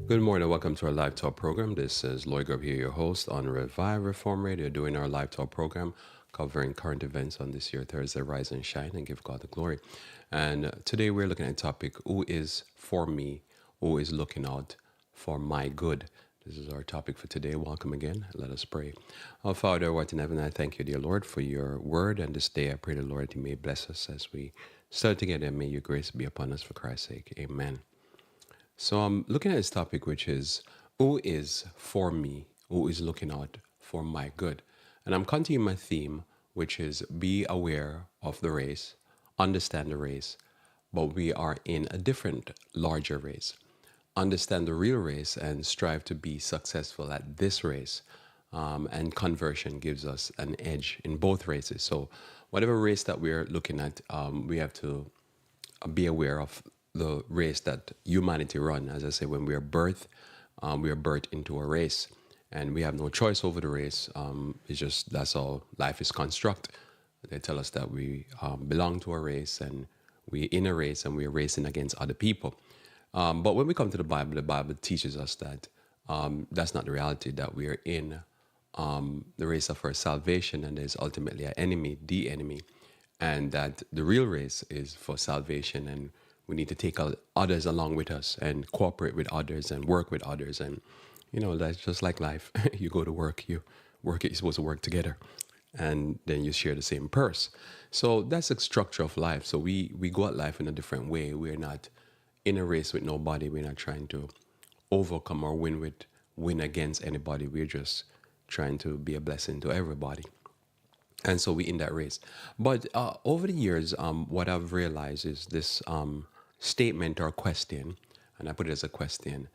Good morning. Welcome to our live talk program. This is Lloyd Grubb here, your host on Revive Reform Radio, doing our live talk program covering current events on this year, Thursday, Rise and Shine, and give God the glory. And today we're looking at a topic: Who is for me? Who is looking out for my good? This is our topic for today. Welcome again. Let us pray. Our Father, who art in heaven, I thank you, dear Lord, for your word. And this day I pray, the Lord, that you may bless us as we start together, and may your grace be upon us for Christ's sake. Amen. So I'm looking at this topic, which is who is for me, who is looking out for my good. And I'm continuing my theme, which is be aware of the race, understand the race, but we are in a different, larger race. Understand the real race and strive to be successful at this race. And conversion gives us an edge in both races. So whatever race that we're looking at, we have to be aware of the race that humanity run. As I say, when we are birthed into a race, and we have no choice over the race. It's just that's how life is construct. They tell us that we belong to a race, and we in a race, and we are racing against other people. But when we come to the Bible teaches us that that's not the reality. That we are in the race of our salvation, and there's ultimately an enemy, the enemy, and that the real race is for salvation, and we need to take others along with us and cooperate with others and work with others. And, that's just like life. You go to work, you're supposed to work together, and then you share the same purse. So that's the structure of life. So we go at life in a different way. We're not in a race with nobody. We're not trying to overcome or win against anybody. We're just trying to be a blessing to everybody. And so we in that race. But over the years, what I've realized is this statement or question, and I put it as a question,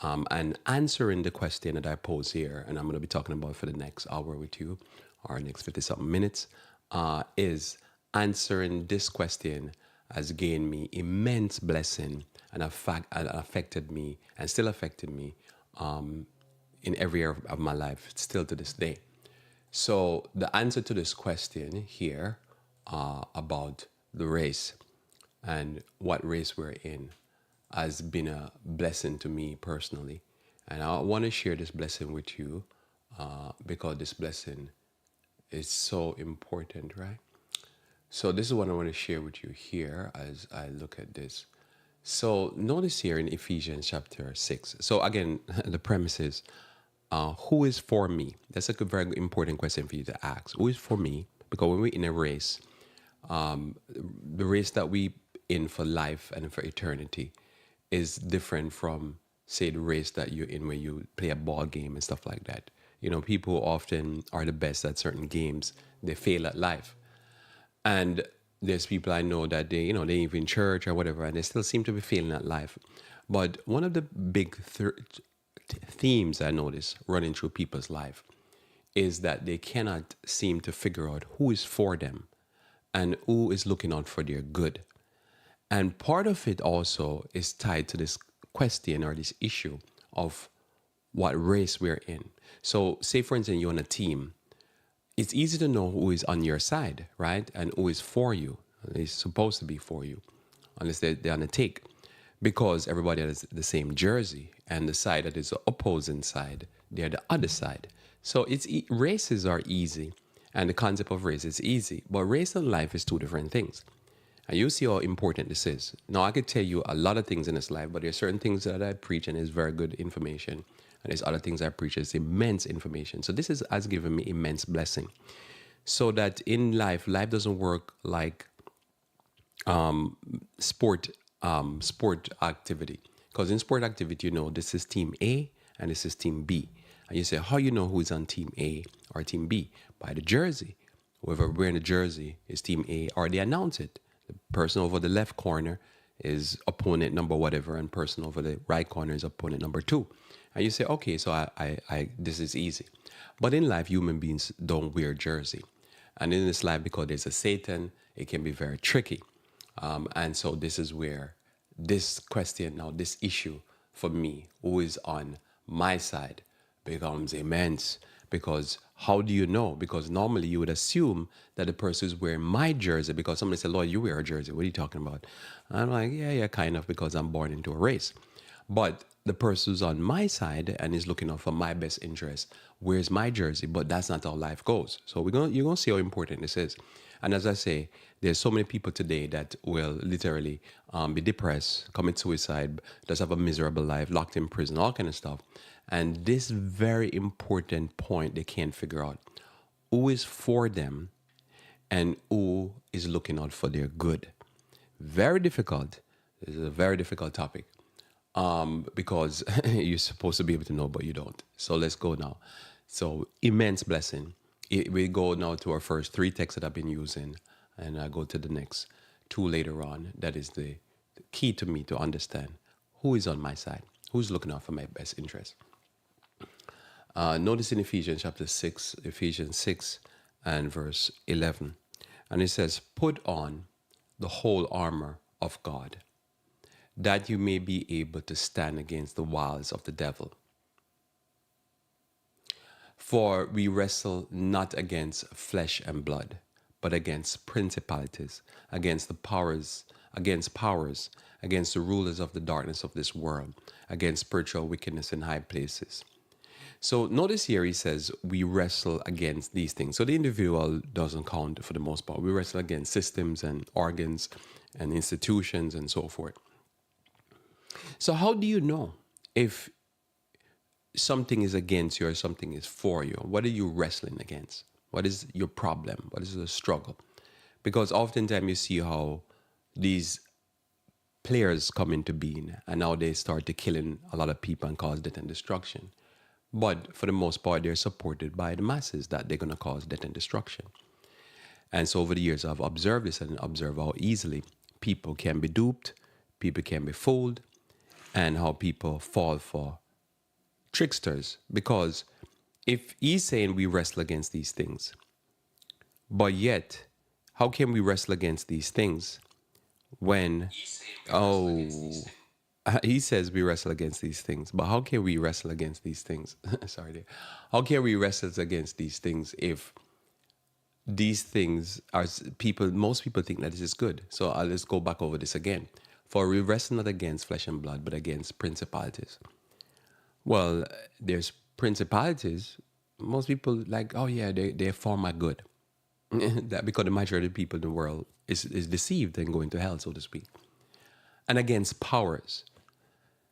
and answering the question that I pose here, and I'm going to be talking about for the next hour with you, or next 50-something minutes, is answering this question has gained me immense blessing and affected me and still affected me in every area of my life, still to this day. So the answer to this question here about the race and what race we're in has been a blessing to me personally. And I want to share this blessing with you because this blessing is so important, right? So this is what I want to share with you here as I look at this. So notice here in Ephesians chapter 6. So again, the premise is, who is for me? That's a very important question for you to ask. Who is for me? Because when we're in a race, the race that we in for life and for eternity is different from, say, the race that you're in when you play a ball game and stuff like that. People often are the best at certain games. They fail at life. And there's people I know that they even in church or whatever, and they still seem to be failing at life. But one of the big themes I notice running through people's life is that they cannot seem to figure out who is for them and who is looking out for their good. And part of it also is tied to this question or this issue of what race we're in. So say, for instance, you're on a team. It's easy to know who is on your side, right? And who is for you. Is supposed to be for you, unless they're on a take. Because everybody has the same jersey, and the side that is the opposing side, they're the other side. So races are easy, and the concept of race is easy. But race and life is two different things. And you see how important this is. Now, I could tell you a lot of things in this life, but there's certain things that I preach and it's very good information. And there's other things I preach is immense information. So this has given me immense blessing. So that in life doesn't work like sport activity. Because in sport activity, this is team A and this is team B. And you say, how you know who is on team A or team B? By the jersey. Whoever wearing the jersey is team A, or they announce it. The person over the left corner is opponent number whatever, and person over the right corner is opponent number 2. And you say, okay, so I this is easy. But in life, human beings don't wear jersey. And in this life, because there's a Satan, it can be very tricky. And so this is where this question now, this issue for me, who is on my side, becomes immense. Because how do you know? Because normally you would assume that the person is wearing my jersey, because somebody said, Lord, you wear a jersey. What are you talking about? And I'm like, yeah, kind of, because I'm born into a race. But the person who's on my side and is looking out for my best interest, where's my jersey? But that's not how life goes. So you're gonna see how important this is. And as I say, there's so many people today that will literally be depressed, commit suicide, just have a miserable life, locked in prison, all kind of stuff. And this very important point they can't figure out: who is for them and who is looking out for their good. Very difficult. This is a very difficult topic because you're supposed to be able to know, but you don't. So let's go now. So immense blessing. We go now to our first three texts that I've been using, and I go to the next two later on. That is the key to me to understand who is on my side, who's looking out for my best interest. Notice in Ephesians chapter 6, Ephesians 6 and verse 11. And it says, put on the whole armor of God, that you may be able to stand against the wiles of the devil. For we wrestle not against flesh and blood, but against principalities, against the powers, against the rulers of the darkness of this world, against spiritual wickedness in high places. So notice here he says we wrestle against these things. So the individual doesn't count for the most part. We wrestle against systems and organs and institutions and so forth. So how do you know if something is against you or something is for you? What are you wrestling against? What is your problem? What is the struggle? Because oftentimes you see how these players come into being and now they start to killing a lot of people and cause death and destruction. But for the most part, they're supported by the masses that they're going to cause death and destruction. And so over the years, I've observed this and observed how easily people can be duped, people can be fooled, and how people fall for tricksters. Because if he's saying we wrestle against these things, but yet, how can we wrestle against these things when, he says we wrestle against these things, but how can we wrestle against these things? Sorry, there. How can we wrestle against these things if these things are most people think that this is good? So let's go back over this again. For we wrestle not against flesh and blood, but against principalities. Well, there's principalities. Most people like, oh yeah, they're for my good. That because the majority of people in the world is deceived and going to hell, so to speak. And against powers.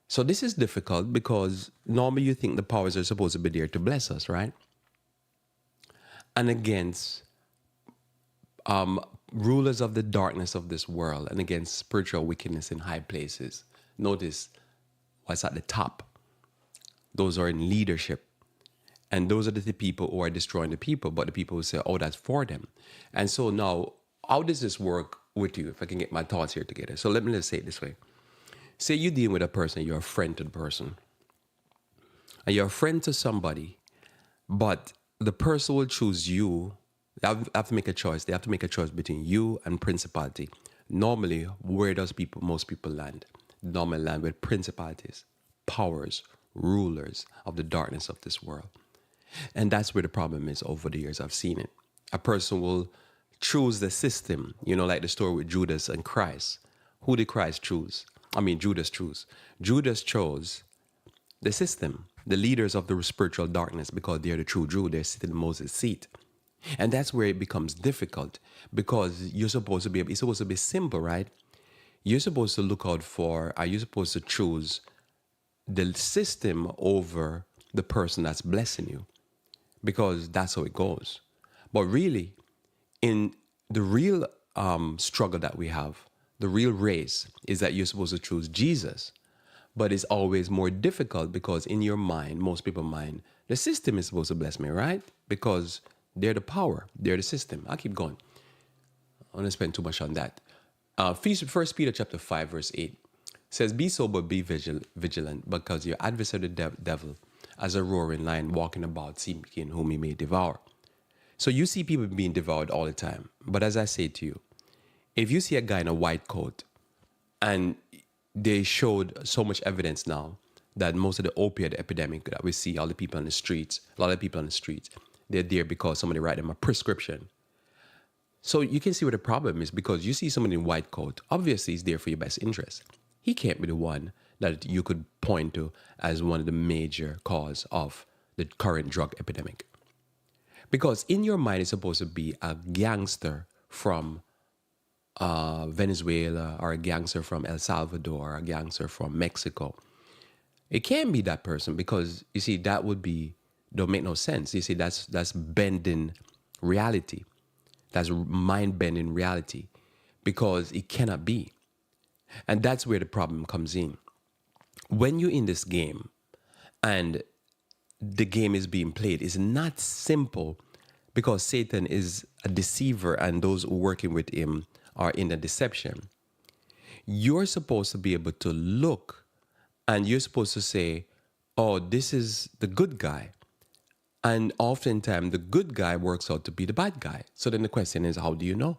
So this is difficult because normally you think the powers are supposed to be there to bless us, right? And against rulers of the darkness of this world and against spiritual wickedness in high places. Notice what's at the top. Those are in leadership. And those are the people who are destroying the people, but the people who say, oh, that's for them. And so now, how does this work with you, if I can get my thoughts here together? So let me just say it this way. Say you deal with a person, you're a friend to the person. And you're a friend to somebody, but the person will choose you. They have to make a choice. They have to make a choice between you and principality. Normally, where does most people land? Normally land with principalities, powers, rulers of the darkness of this world. And that's where the problem is. Over the years, I've seen it. A person will choose the system, like the story with Judas and Christ. Who did Christ choose? Judas chose. Judas chose the system, the leaders of the spiritual darkness, because they're the true Jew. They're sitting in Moses' seat. And that's where it becomes difficult because it's supposed to be simple, right? You're supposed to you're supposed to choose the system over the person that's blessing you, because that's how it goes. But really, in the real struggle that we have, the real race is that you're supposed to choose Jesus. But it's always more difficult because in your mind, most people's mind, the system is supposed to bless me, right? Because they're the power, they're the system. I'll keep going. I don't want to spend too much on that. 1 Peter chapter 5, verse 8 says, be sober, be vigilant, because your adversary, the devil, as a roaring lion, walking about, seeking whom he may devour. So you see people being devoured all the time. But as I say to you, if you see a guy in a white coat, and they showed so much evidence now that most of the opioid epidemic that we see, all the people on the streets, a lot of people on the streets, they're there because somebody write them a prescription. So you can see where the problem is, because you see somebody in a white coat, obviously he's there for your best interest. He can't be the one that you could point to as one of the major cause of the current drug epidemic. Because in your mind, it's supposed to be a gangster from Venezuela or a gangster from El Salvador or a gangster from Mexico. It can't be that person because, you see, that would be, don't make no sense. You see, that's bending reality. That's mind-bending reality because it cannot be. And that's where the problem comes in. When you're in this game and the game is being played, it's not simple because Satan is a deceiver and those who are working with him are in a deception. You're supposed to be able to look and you're supposed to say, oh, this is the good guy. And oftentimes the good guy works out to be the bad guy. So then the question is, how do you know?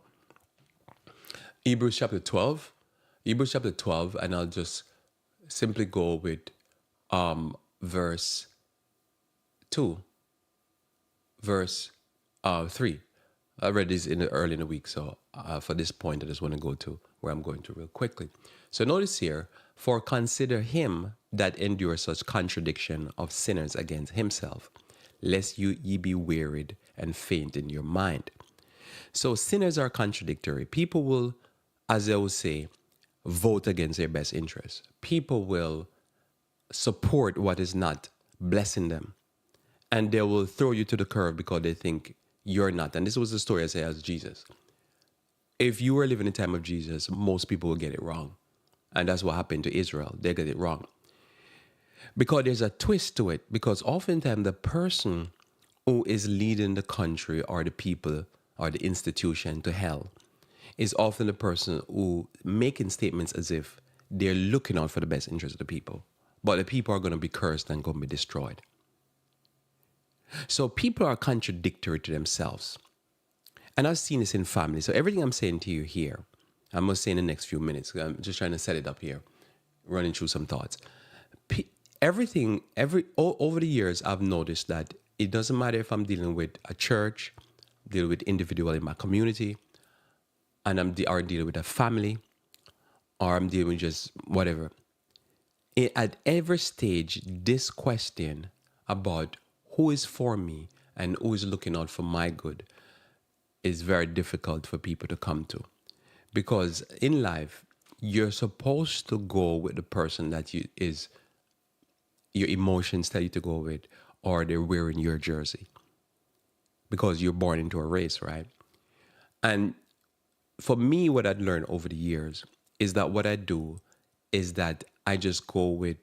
Hebrews chapter 12, and I'll just simply go with verse 2, verse 3. I read this early in the week, so for this point, I just want to go to where I'm going to real quickly. So notice here, for consider him that endures such contradiction of sinners against himself, lest ye be wearied and faint in your mind. So sinners are contradictory. People will, as they will say, vote against their best interests. People will support what is not blessing them. And they will throw you to the curb because they think you're not. And this was the story I say as Jesus. If you were living in the time of Jesus, most people will get it wrong. And that's what happened to Israel. They get it wrong. Because there's a twist to it. Because oftentimes the person who is leading the country or the people or the institution to hell is often the person who making statements as if they're looking out for the best interest of the people. But the people are going to be cursed and going to be destroyed. So people are contradictory to themselves. And I've seen this in families. So everything I'm saying to you here, I'm going to say in the next few minutes. I'm just trying to set it up here, running through some thoughts. Over the years, I've noticed that it doesn't matter if I'm dealing with a church, dealing with individual in my community, and I'm dealing with a family, or I'm dealing with just whatever. At every stage, this question about who is for me and who is looking out for my good is very difficult for people to come to. Because in life, you're supposed to go with the person that your emotions tell you to go with, or they're wearing your jersey. Because you're born into a race, right? And for me, what I've learned over the years is that what I do is that I just go with,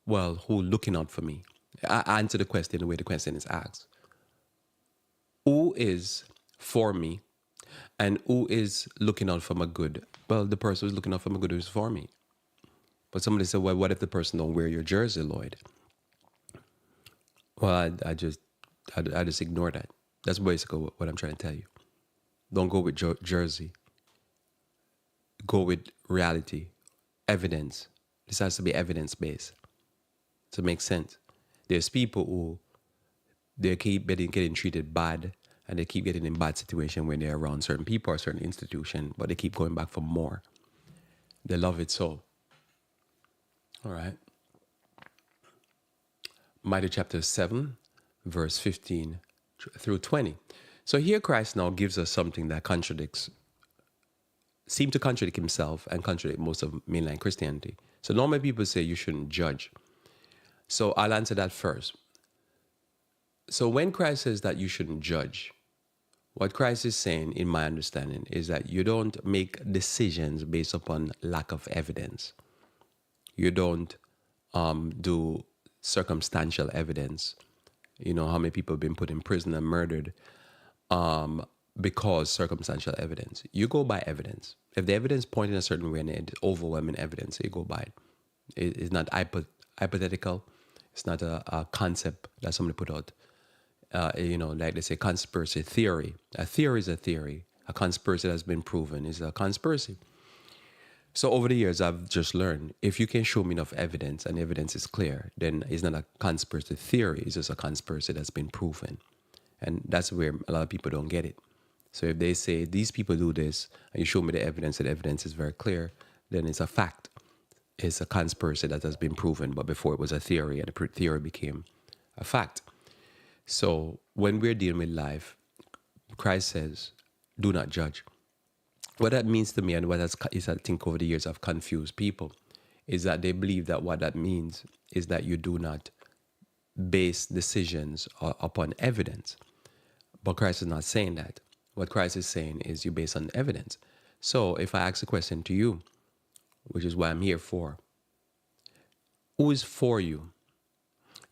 well, who looking out for me? I answer the question the way the question is asked. Who is for me and who is looking out for my good? Well, the person who's looking out for my good is for me. But somebody said, well, what if the person don't wear your jersey, Lloyd? Well, I just ignore that. That's basically what I'm trying to tell you. Don't go with jersey. Go with reality, evidence. This has to be evidence-based to make sense. There's people who they keep getting treated bad and they keep getting in bad situation when they're around certain people or certain institution, but they keep going back for more. They love it so. All right. Matthew chapter 7, verse 15 through 20. So here Christ now gives us something that seems to contradict himself and contradict most of mainline Christianity. So normally people say you shouldn't judge. So I'll answer that first. So when Christ says that you shouldn't judge, what Christ is saying, in my understanding, is that you don't make decisions based upon lack of evidence. You don't do circumstantial evidence. You know how many people have been put in prison and murdered because circumstantial evidence. You go by evidence. If the evidence points in a certain way and it's overwhelming evidence, you go by it. It's not hypothetical. It's not a concept that somebody put out. Like they say, conspiracy theory. A theory is a theory. A conspiracy that's been proven is a conspiracy. So over the years, I've just learned, if you can show me enough evidence and evidence is clear, then it's not a conspiracy theory. It's just a conspiracy that's been proven. And that's where a lot of people don't get it. So if they say, these people do this, and you show me the evidence is very clear, then it's a fact. is a conspiracy that has been proven, but before it was a theory, and the theory became a fact. So when we're dealing with life, Christ says, do not judge. What that means to me, and what is, I think, over the years have confused people, is that they believe that what that means is that you do not base decisions upon evidence. But Christ is not saying that. What Christ is saying is you base on evidence. So if I ask a question to you, which is what I'm here for, who is for you?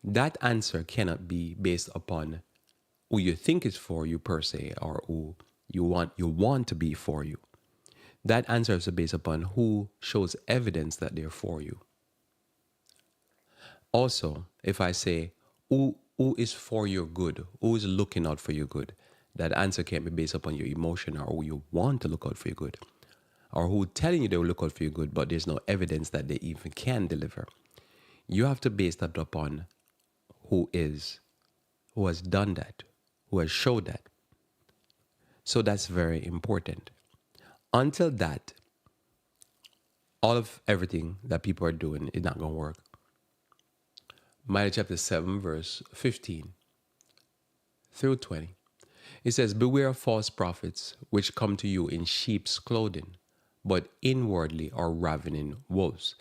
That answer cannot be based upon who you think is for you per se, or who you want to be for you. That answer is based upon who shows evidence that they're for you. Also, if I say who is for your good, who is looking out for your good, that answer can't be based upon your emotion or who you want to look out for your good, or who telling you they will look out for your good, but there's no evidence that they even can deliver. You have to base that upon who has done that, who has showed that. So that's very important. Until that, all of everything that people are doing is not going to work. Matthew chapter 7, verse 15 through 20. It says, beware of false prophets, which come to you in sheep's clothing, but inwardly are ravening wolves.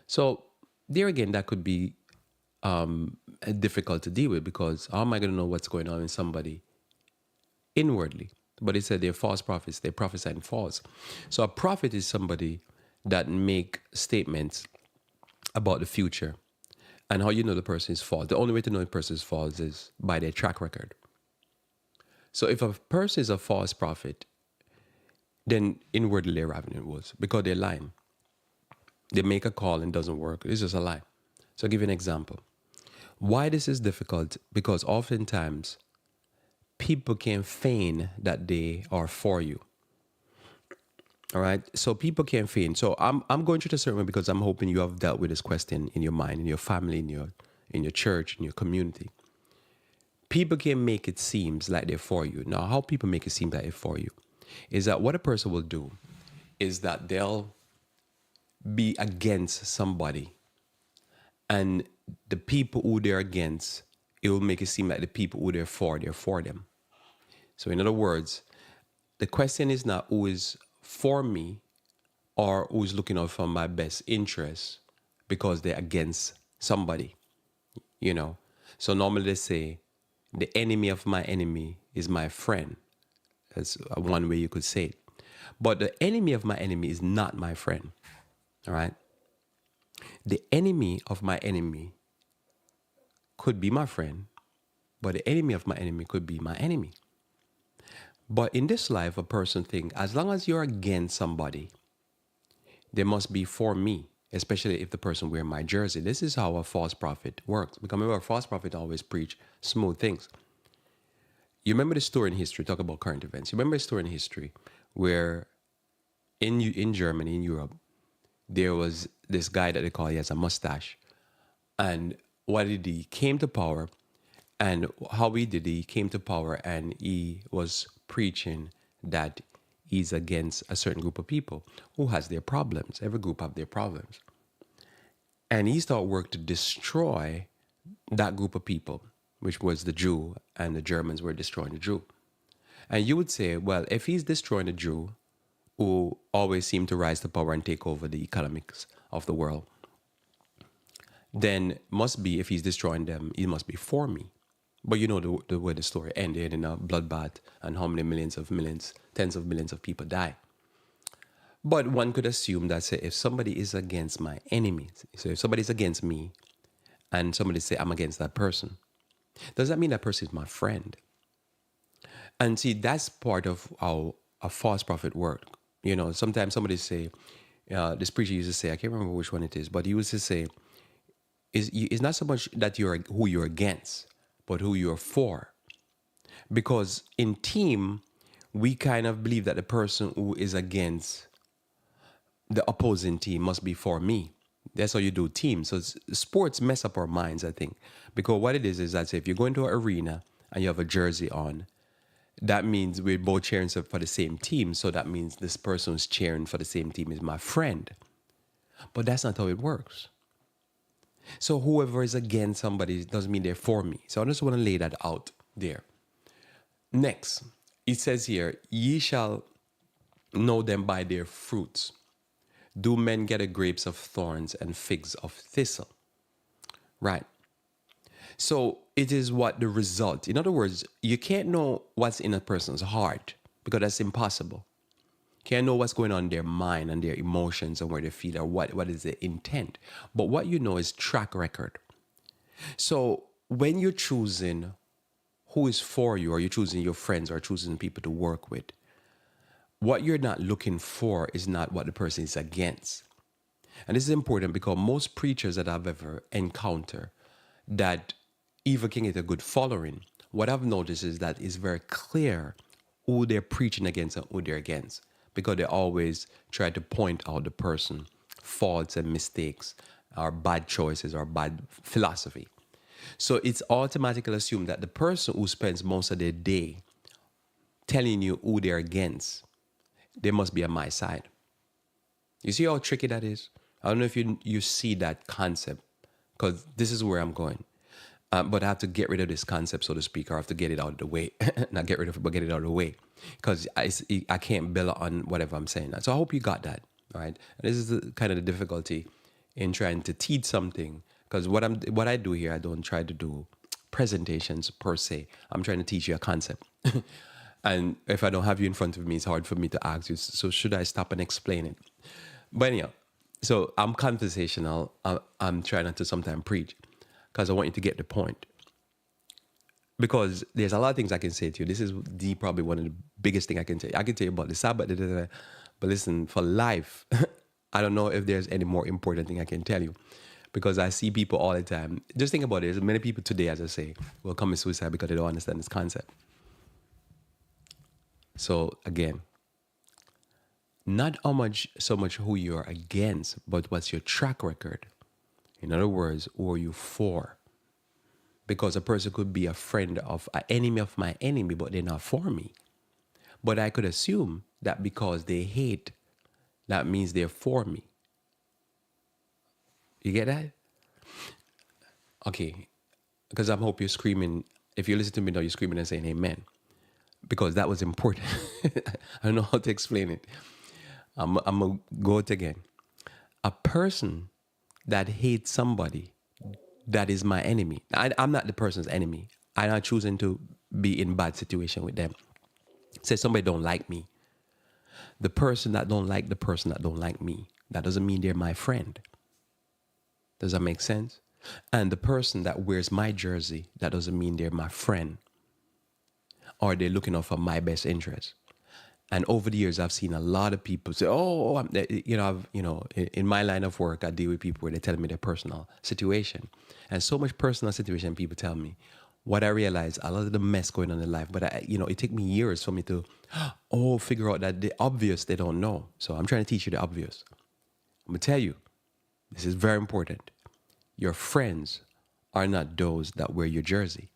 So there again, that could be difficult to deal with, because how am I going to know what's going on in somebody inwardly? But it said they're false prophets, they prophesy in false. So a prophet is somebody that make statements about the future. And how you know the person is false? The only way to know a person is false is by their track record. So if a person is a false prophet, then inwardly they're ravening wolves, because they're lying. They make a call and it doesn't work. It's just a lie. So I'll give you an example. Why this is difficult? Because oftentimes people can feign that they are for you. All right. So people can feign. So I'm going through the sermon because I'm hoping you have dealt with this question in your mind, in your family, in your church, in your community. People can make it seem like they're for you. Now, how people make it seem like they're for you is that what a person will do is that they'll be against somebody, and the people who they're against, it will make it seem like the people who they're for them. So in other words, the question is not who is for me or who's looking out for my best interests because they're against somebody, you know. So normally they say, the enemy of my enemy is my friend. That's one way you could say it. But the enemy of my enemy is not my friend, all right? The enemy of my enemy could be my friend, but the enemy of my enemy could be my enemy. But in this life, a person thinks, as long as you're against somebody, they must be for me, especially if the person wear my jersey. This is how a false prophet works. Because remember, a false prophet always preach smooth things. You remember the story in history, talk about current events. You remember the story in history where in Germany, in Europe, there was this guy that they call, he has a mustache. And what did he? Came to power. And how he came to power, and he was preaching that he's against a certain group of people who has their problems. Every group have their problems. And he started work to destroy that group of people, which was the Jew, and the Germans were destroying the Jew. And you would say, well, if he's destroying the Jew, who always seem to rise to power and take over the economics of the world, then must be, if he's destroying them, he must be for me. But you know the way the story ended in a bloodbath, and how many millions, tens of millions of people die. But one could assume that, say, if somebody is against my enemies, so if somebody's against me and somebody say I'm against that person, does that mean that person is my friend? And see, that's part of how a false prophet works. You know, sometimes somebody say, this preacher used to say, I can't remember which one it is, but he used to say, it's not so much that you're who you're against, but who you're for. Because in team, we kind of believe that the person who is against the opposing team must be for me. That's how you do teams. So sports mess up our minds, I think. Because what it is that, say, if you go into an arena and you have a jersey on, that means we're both cheering for the same team. So that means this person who's cheering for the same team is my friend. But that's not how it works. So whoever is against somebody doesn't mean they're for me. So I just want to lay that out there. Next, it says here, ye shall know them by their fruits. Do men gather grapes of thorns and figs of thistle? Right. So it is what the result. In other words, you can't know what's in a person's heart because that's impossible. Can't know what's going on in their mind and their emotions and where they feel or what is the intent. But what you know is track record. So when you're choosing who is for you, or you're choosing your friends or choosing people to work with, what you're not looking for is not what the person is against. And this is important because most preachers that I've ever encountered that even can get a good following, what I've noticed is that it's very clear who they're preaching against and who they're against, because they always try to point out the person faults and mistakes or bad choices or bad philosophy. So it's automatically assumed that the person who spends most of their day telling you who they're against, they must be on my side. You see how tricky that is? I don't know if you see that concept, because this is where I'm going. But I have to get rid of this concept, so to speak, or I have to get it out of the way. Not get rid of it, but get it out of the way. Because I can't build on whatever I'm saying. So I hope you got that, all right? And this is kind of the difficulty in trying to teach something. Because what I do here, I don't try to do presentations per se. I'm trying to teach you a concept. And if I don't have you in front of me, it's hard for me to ask you, so should I stop and explain it? But anyhow, so I'm conversational. I'm trying not to sometimes preach because I want you to get the point. Because there's a lot of things I can say to you. This is probably one of the biggest things I can tell you. I can tell you about the Sabbath, but listen, for life, I don't know if there's any more important thing I can tell you. Because I see people all the time. Just think about it. There's many people today, as I say, will commit suicide because they don't understand this concept. So again, not so much who you're against, but what's your track record. In other words, who are you for? Because a person could be a friend of an enemy of my enemy, but they're not for me. But I could assume that because they hate, that means they're for me. You get that? Okay. Because I hope you're screaming. If you listen to me now, you're screaming and saying amen. Because that was important. I don't know how to explain it. I'm going to go it again. A person that hates somebody that is my enemy. I'm not the person's enemy. I'm not choosing to be in bad situation with them. Say somebody don't like me. The person that don't like the person that don't like me, that doesn't mean they're my friend. Does that make sense? And the person that wears my jersey, that doesn't mean they're my friend. Or they're looking out for my best interest. And over the years, I've seen a lot of people say, in my line of work, I deal with people where they tell me their personal situation. And so much personal situation, people tell me. What I realize, a lot of the mess going on in life, but it takes me years for me to, figure out that the obvious they don't know. So I'm trying to teach you the obvious. I'm going to tell you, this is very important. Your friends are not those that wear your jersey,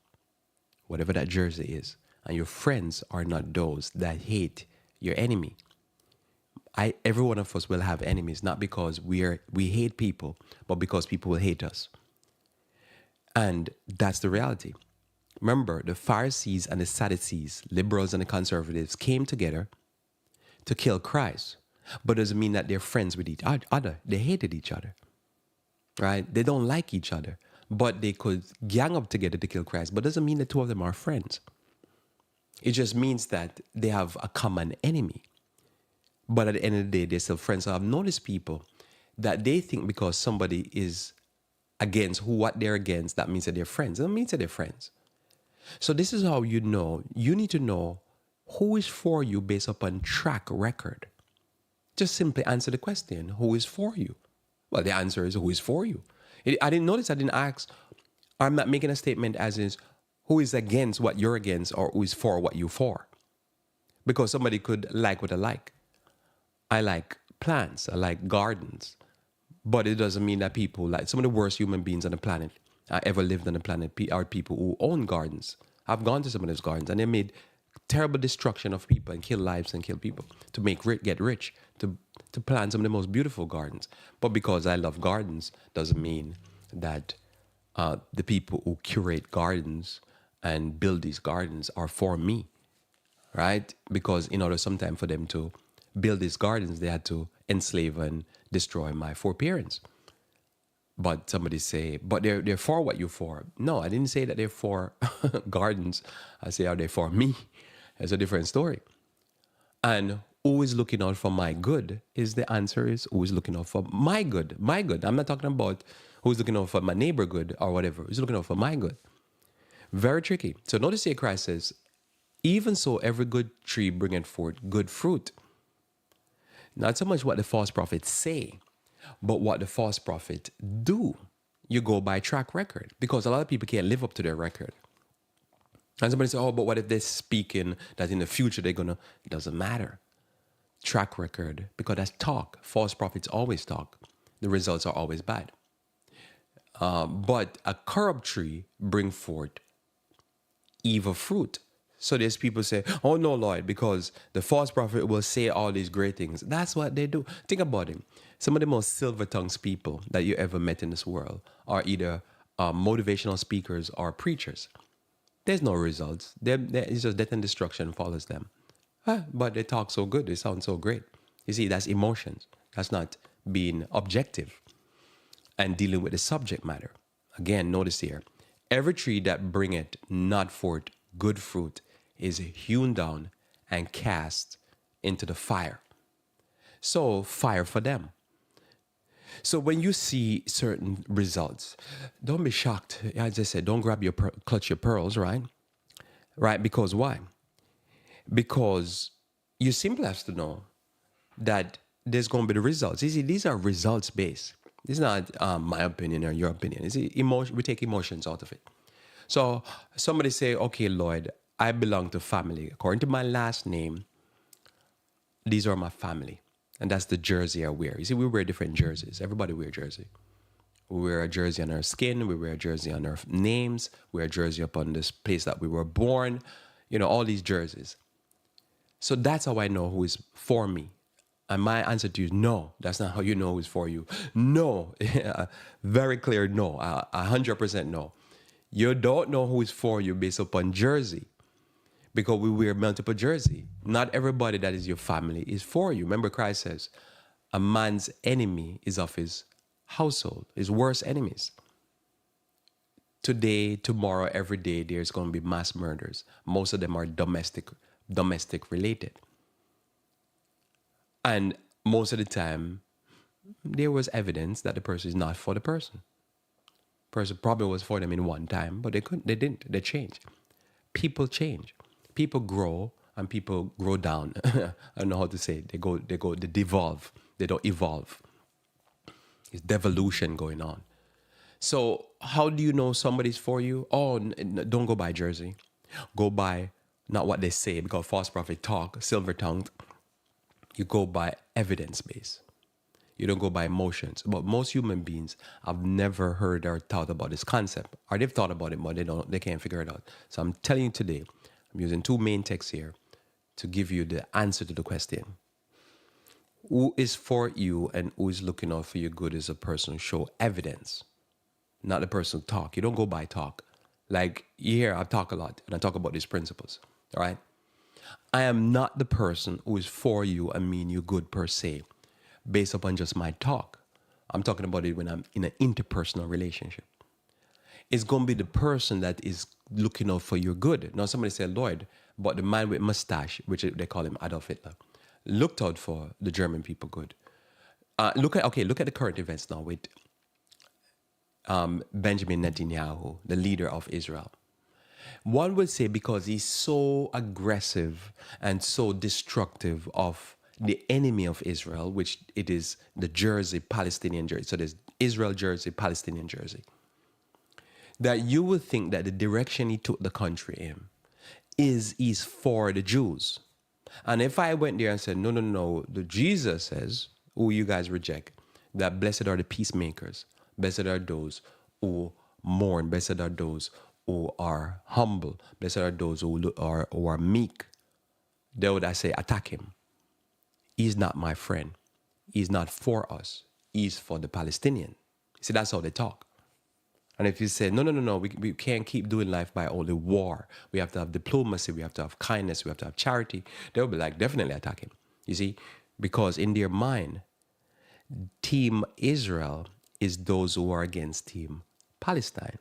whatever that jersey is. And your friends are not those that hate your enemy. Every one of us will have enemies, not because we hate people, but because people will hate us. And that's the reality. Remember, the Pharisees and the Sadducees, liberals and the conservatives, came together to kill Christ. But it doesn't mean that they're friends with each other. They hated each other. Right? They don't like each other. But they could gang up together to kill Christ. But it doesn't mean the two of them are friends. It just means that they have a common enemy. But at the end of the day, they're still friends. So I've noticed people that they think because somebody is against what they're against, that means that they're friends. It doesn't mean that they're friends. So this is how you know. You need to know who is for you based upon track record. Just simply answer the question, who is for you? Well, the answer is who is for you. I didn't notice, I didn't ask. I'm not making a statement as is who is against what you're against or who is for what you're for. Because somebody could like what I like. I like plants, I like gardens. But it doesn't mean that people, like some of the worst human beings on the planet ever lived on the planet are people who own gardens. I've gone to some of those gardens and they made terrible destruction of people and kill lives and kill people to get rich, to plant some of the most beautiful gardens. But because I love gardens doesn't mean that the people who curate gardens and build these gardens are for me, right? Because in order sometime for them to build these gardens, they had to enslave and destroy my foreparents. But somebody say, but they're for what you're for. No, I didn't say that they're for gardens. I say, are they for me? It's a different story. And who is looking out for my good is the answer is who is looking out for my good. My good. I'm not talking about who's looking out for my neighbor good or whatever. Who's looking out for my good. Very tricky. So notice here Christ says, even so every good tree bringeth forth good fruit. Not so much what the false prophets say, but what the false prophet do. You go by track record because a lot of people can't live up to their record. And somebody say, oh, but what if they're speaking that in the future they're going to, it doesn't matter. Track record, because that's talk. False prophets always talk. The results are always bad. But a corrupt tree bring forth evil fruit. So there's people say, oh no, Lloyd, because the false prophet will say all these great things. That's what they do. Think about it. Some of the most silver-tongued people that you ever met in this world are either motivational speakers or preachers. There's no results. It's just death and destruction follows them. But they talk so good. They sound so great. You see, that's emotions. That's not being objective and dealing with the subject matter. Again, notice here, every tree that bringeth not forth good fruit is hewn down and cast into the fire. So, fire for them. So when you see certain results, don't be shocked. As I said, don't clutch your pearls, right? Right, because why? Because you simply have to know that there's going to be the results. You see, these are results based. It's not my opinion or your opinion. It's emotion. We take emotions out of it. So somebody say, okay, Lloyd, I belong to family. According to my last name, these are my family. And that's the jersey I wear. You see, we wear different jerseys. Everybody wear a jersey. We wear a jersey on our skin. We wear a jersey on our names. We wear a jersey up on this place that we were born. You know, all these jerseys. So that's how I know who is for me. And my answer to you is no. That's not how you know who's for you. No. Very clear no. 100% no. You don't know who is for you based upon jersey. Because we wear multiple jersey. Not everybody that is your family is for you. Remember Christ says, a man's enemy is of his household, his worst enemies. Today, tomorrow, every day, there's going to be mass murders. Most of them are domestic related. And most of the time, there was evidence that the person is not for the person. Person probably was for them in one time, but they didn't. They changed. People change. People grow and people grow down. I don't know how to say it. They devolve. They don't evolve. It's devolution going on. So how do you know somebody's for you? Oh, don't go by jersey. Go by not what they say, because false prophet talk, silver-tongued. You go by evidence-based. You don't go by emotions. But most human beings have never heard or thought about this concept. Or they've thought about it, but they can't figure it out. So I'm telling you today, I'm using two main texts here to give you the answer to the question. Who is for you and who is looking out for your good is a person who show evidence, not the person who talk. You don't go by talk. Like you hear, I talk a lot and I talk about these principles, all right? I am not the person who is for you and mean you good per se, based upon just my talk. I'm talking about it when I'm in an interpersonal relationship. It's going to be the person that is looking out for your good. Now, somebody said, Lloyd, but the man with mustache, which they call him Adolf Hitler, looked out for the German people good. Look at the current events now with Benjamin Netanyahu, the leader of Israel. One would say because he's so aggressive and so destructive of the enemy of Israel, which it is the jersey, Palestinian jersey. So there's Israel jersey, Palestinian jersey. That you would think that the direction he took the country in is for the Jews. And if I went there and said, no, the Jesus says, who you guys reject, that blessed are the peacemakers, blessed are those who mourn, blessed are those who are humble. Blessed are those who are meek. They would, I say, attack him. He's not my friend. He's not for us. He's for the Palestinian. See, that's how they talk. And if you say, no, no, no, no, we can't keep doing life by only war. We have to have diplomacy. We have to have kindness. We have to have charity. They'll be like, definitely attack him. You see? Because in their mind, Team Israel is those who are against Team Palestine.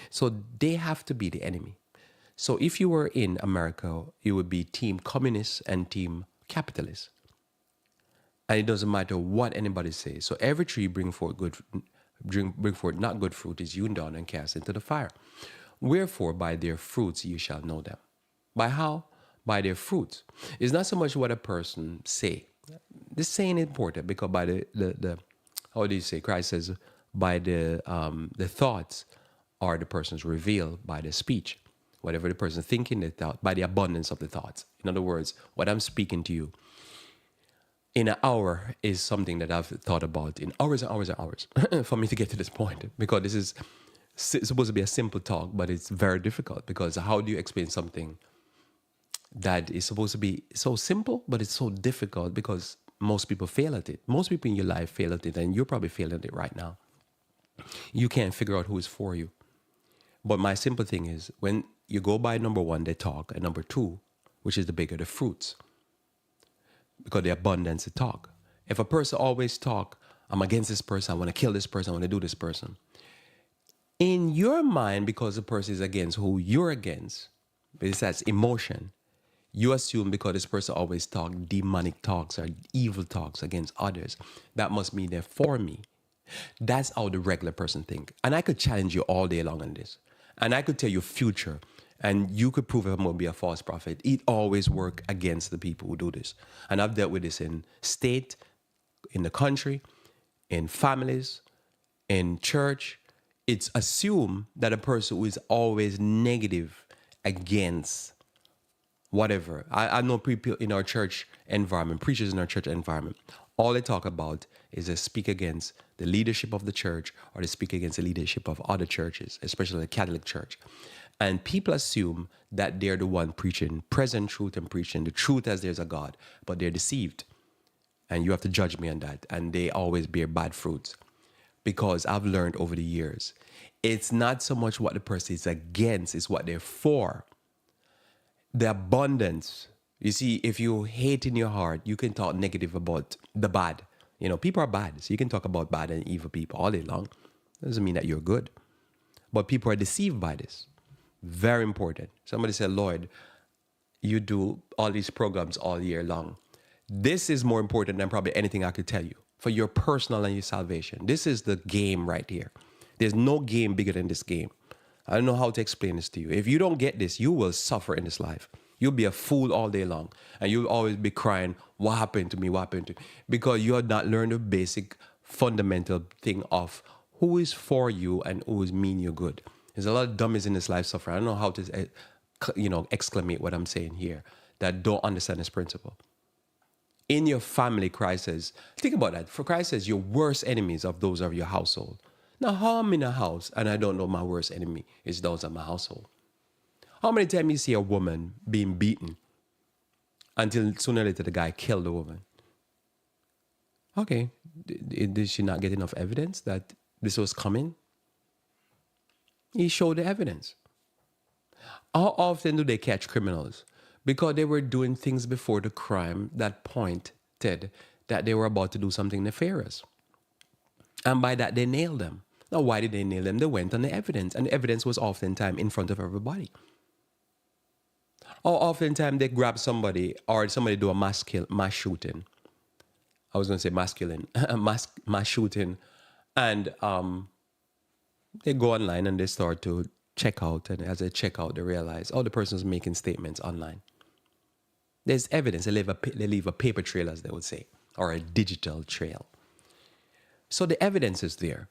So they have to be the enemy. So if you were in America, you would be Team Communist and Team Capitalist. And it doesn't matter what anybody says. So every tree bring forth not good fruit is hewn down and cast into the fire. Wherefore, by their fruits you shall know them. By how? By their fruits. It's not so much what a person say. This saying is important because by the how do you say? Christ says, by the thoughts are the person's revealed by the speech. Whatever the person thinking, the thought, by the abundance of the thoughts. In other words, what I'm speaking to you in an hour is something that I've thought about in hours and hours and hours for me to get to this point. Because this is supposed to be a simple talk, but it's very difficult. Because how do you explain something that is supposed to be so simple, but it's so difficult because most people fail at it. Most people in your life fail at it, and you're probably failing at it right now. You can't figure out who is for you. But my simple thing is, when you go by number one, they talk, and number two, which is the bigger, the fruits. Because the abundance to talk. If a person always talk, I'm against this person, I want to kill this person, I want to do this person. In your mind, because the person is against who you're against, because that's emotion, you assume because this person always talk demonic talks or evil talks against others, that must mean they're for me. That's how the regular person think. And I could challenge you all day long on this. And I could tell you future, and you could prove if I'm going to be a false prophet. It always work against the people who do this. And I've dealt with this in state, in the country, in families, in church. It's assumed that a person who is always negative against whatever. I know people in our church environment, preachers in our church environment, all they talk about is they speak against the leadership of the church or they speak against the leadership of other churches, especially the Catholic Church. And people assume that they're the one preaching present truth and preaching the truth as there's a God, but they're deceived. And you have to judge me on that. And they always bear bad fruits. Because I've learned over the years, it's not so much what the person is against, it's what they're for. The abundance. You see, if you hate in your heart, you can talk negative about the bad. You know, people are bad. So you can talk about bad and evil people all day long. Doesn't mean that you're good. But people are deceived by this. Very important. Somebody said, Lloyd, you do all these programs all year long. This is more important than probably anything I could tell you for your personal and your salvation. This is the game right here. There's no game bigger than this game. I don't know how to explain this to you. If you don't get this, you will suffer in this life. You'll be a fool all day long. And you'll always be crying, what happened to me? What happened to me? Because you have not learned the basic fundamental thing of who is for you and who is mean you good. There's a lot of dummies in this life suffering. I don't know how to, exclamate what I'm saying here that don't understand this principle. In your family, Christ says, think about that. For Christ says, your worst enemies of those of your household. Now, how I'm in a house and I don't know my worst enemy is those of my household. How many times you see a woman being beaten until sooner or later the guy killed the woman? Okay, did she not get enough evidence that this was coming? He showed the evidence. How often do they catch criminals? Because they were doing things before the crime that pointed that they were about to do something nefarious. And by that, they nailed them. Now, why did they nail them? They went on the evidence, and the evidence was oftentimes in front of everybody. Or oftentimes they grab somebody, or somebody do a mass shooting. I was going to say masculine, mass shooting, and they go online and they start to check out, and as they check out, they realize, oh, the person's making statements online. There's evidence. They leave a paper trail, as they would say, or a digital trail. So the evidence is there.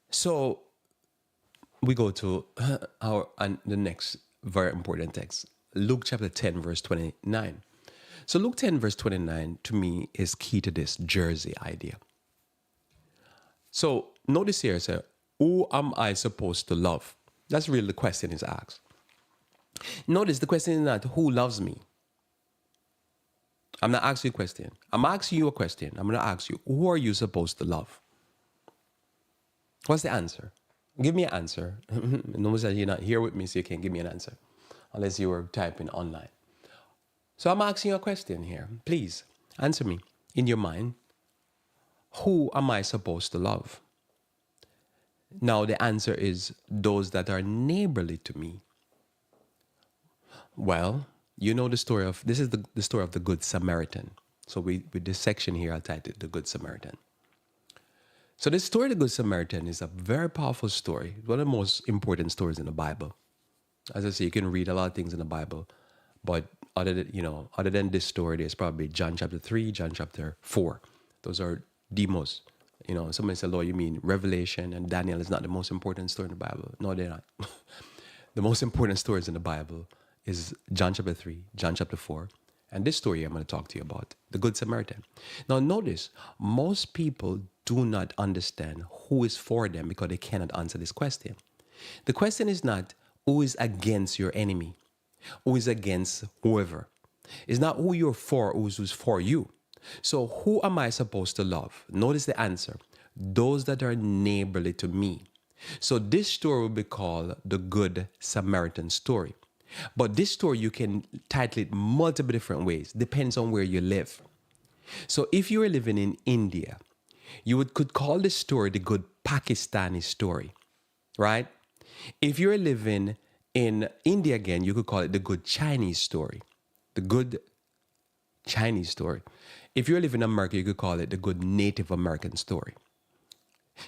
So we go to the next very important text, Luke chapter 10, verse 29. So Luke 10, verse 29, to me, is key to this Jersey idea. So notice here, who am I supposed to love? That's really the question is asked. Notice the question is not who loves me. I'm not asking you a question. I'm asking you a question. I'm going to ask you, who are you supposed to love? What's the answer? Give me an answer. Notice that you're not here with me, so you can't give me an answer unless you were typing online. So I'm asking you a question here. Please answer me in your mind. Who am I supposed to love? Now the answer is those that are neighborly to me. Well, you know the story of, this is the story of the Good Samaritan. So with this section here, I'll title it The Good Samaritan. So the story of the Good Samaritan is a very powerful story, one of the most important stories in the Bible. As I say, you can read a lot of things in the Bible, but other than this story, there's probably John chapter 3, John chapter 4. Those are the most, somebody said, Lord, you mean Revelation and Daniel is not the most important story in the Bible? No, they're not. The most important stories in the Bible is John chapter 3, John chapter 4, and this story I'm going to talk to you about, the Good Samaritan. Now notice, most people do not understand who is for them because they cannot answer this question. The question is not who is against your enemy, who is against whoever. It's not who you're for, who's for you. So who am I supposed to love? Notice the answer. Those that are neighborly to me. So this story will be called the Good Samaritan story. But this story, you can title it multiple different ways. Depends on where you live. So if you were living in India, you could call this story the Good Pakistani story, right? If you're living in India again, you could call it the Good Chinese story, the Good Chinese story. If you're living in America, you could call it the Good Native American story.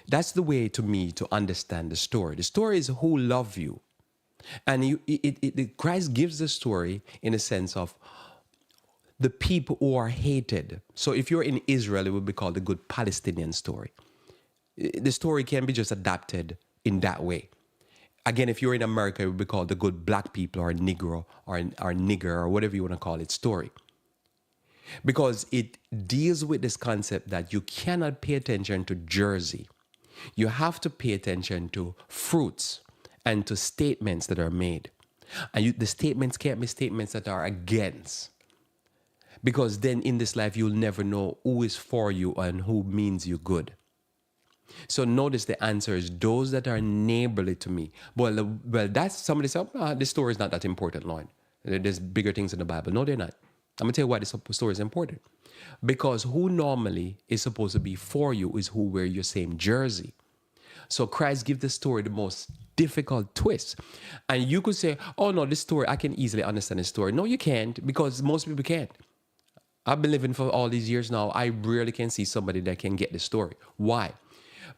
That's the way to me to understand the story. The story is who love you. And Christ gives the story in a sense of the people who are hated. So if you're in Israel, it would be called the Good Palestinian story. The story can be just adapted in that way. Again, if you're in America, it would be called the Good Black People or Negro or Nigger or whatever you want to call it story. Because it deals with this concept that you cannot pay attention to jersey. You have to pay attention to fruits and to statements that are made. And the statements can't be statements that are against. Because then in this life, you'll never know who is for you and who means you good. So notice the answer is those that are neighborly to me. Well, that's somebody said, this story is not that important, Lord. There's bigger things in the Bible. No, they're not. I'm going to tell you why this story is important. Because who normally is supposed to be for you is who wear your same jersey. So Christ gives the story the most difficult twist. And you could say, oh no, this story, I can easily understand this story. No, you can't, because most people can't. I've been living for all these years now. I rarely can see somebody that can get the story. Why?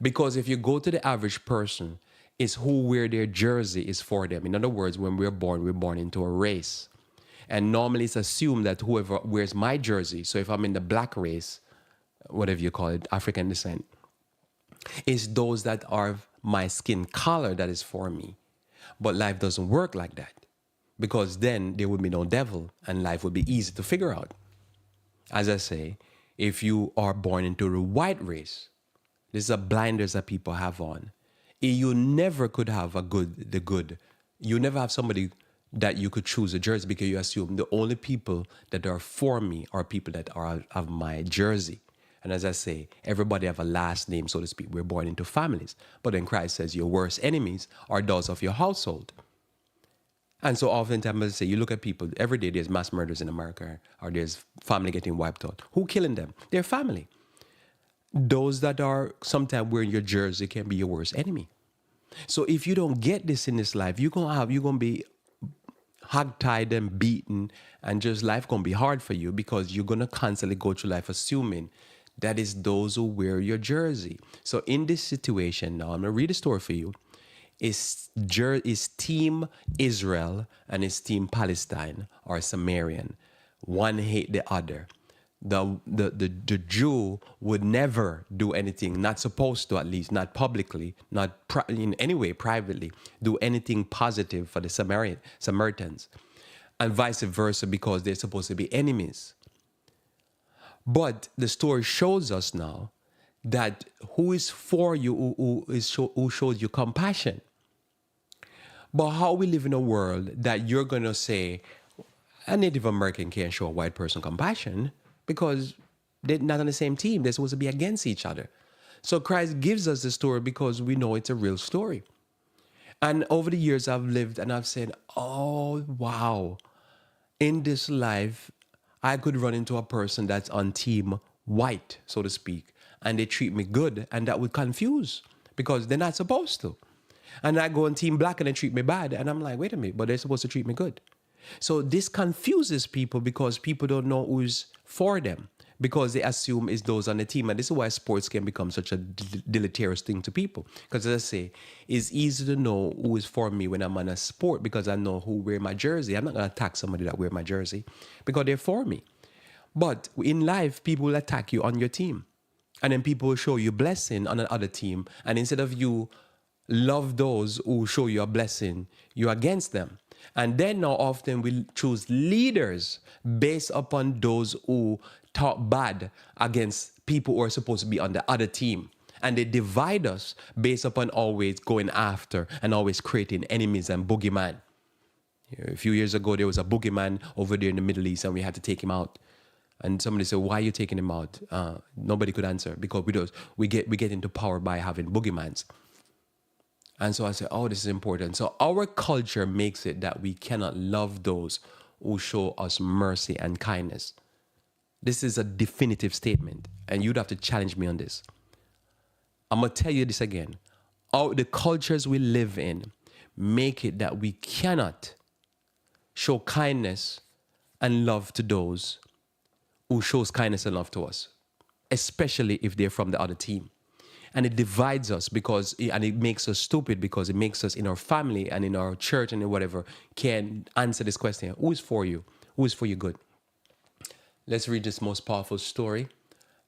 Because if you go to the average person, it's who wear their jersey is for them. In other words, when we're born into a race. And normally it's assumed that whoever wears my jersey, so if I'm in the black race, whatever you call it, African descent, is those that are my skin color that is for me. But life doesn't work like that, because then there would be no devil and life would be easy to figure out. As I say, if you are born into the white race, this is a blinders that people have on. You never could have you never have somebody that you could choose a jersey, because you assume the only people that are for me are people that are of my jersey. And as I say, everybody have a last name, so to speak. We're born into families. But then Christ says your worst enemies are those of your household. And so oftentimes, as I say, you look at people, every day there's mass murders in America, or there's family getting wiped out. Who killing them? Their family. Those that are sometimes wearing your jersey can be your worst enemy. So if you don't get this in this life, you're gonna be hog-tied and beaten, and just life gonna be hard for you, because you're gonna constantly go through life assuming that is those who wear your jersey. So in this situation now, I'm gonna read a story for you. Is Team Israel and is Team Palestine or Samarian. One hate the other. The Jew would never do anything, not supposed to, at least not publicly, not in any way privately, do anything positive for the Samaritans, and vice versa, because they're supposed to be enemies. But the story shows us now that who is for you, who shows you compassion. But how we live in a world that you're going to say a Native American can't show a white person compassion because they're not on the same team. They're supposed to be against each other. So Christ gives us the story because we know it's a real story. And over the years, I've lived and I've said, oh, wow, in this life, I could run into a person that's on team white, so to speak, and they treat me good, and that would confuse because they're not supposed to. And I go on team black and they treat me bad, and I'm like, wait a minute, but they're supposed to treat me good. So this confuses people because people don't know who's for them because they assume it's those on the team. And this is why sports can become such a deleterious thing to people. Because as I say, it's easy to know who is for me when I'm on a sport because I know who wear my jersey. I'm not going to attack somebody that wear my jersey because they're for me. But in life, people will attack you on your team. And then people will show you blessing on another team. And instead of you love those who show you a blessing, you're against them. And then now often we choose leaders based upon those who talk bad against people who are supposed to be on the other team. And they divide us based upon always going after and always creating enemies and boogeyman. A few years ago, there was a boogeyman over there in the Middle East and we had to take him out. And somebody said, why are you taking him out? Nobody could answer because we get into power by having boogeymans. And so I said, oh, this is important. So our culture makes it that we cannot love those who show us mercy and kindness. This is a definitive statement, and you'd have to challenge me on this. I'm going to tell you this again. The cultures we live in make it that we cannot show kindness and love to those who shows kindness and love to us, especially if they're from the other team. And it divides us and it makes us stupid because it makes us in our family and in our church and in whatever can answer this question. Who is for you? Who is for your good? Let's read this most powerful story.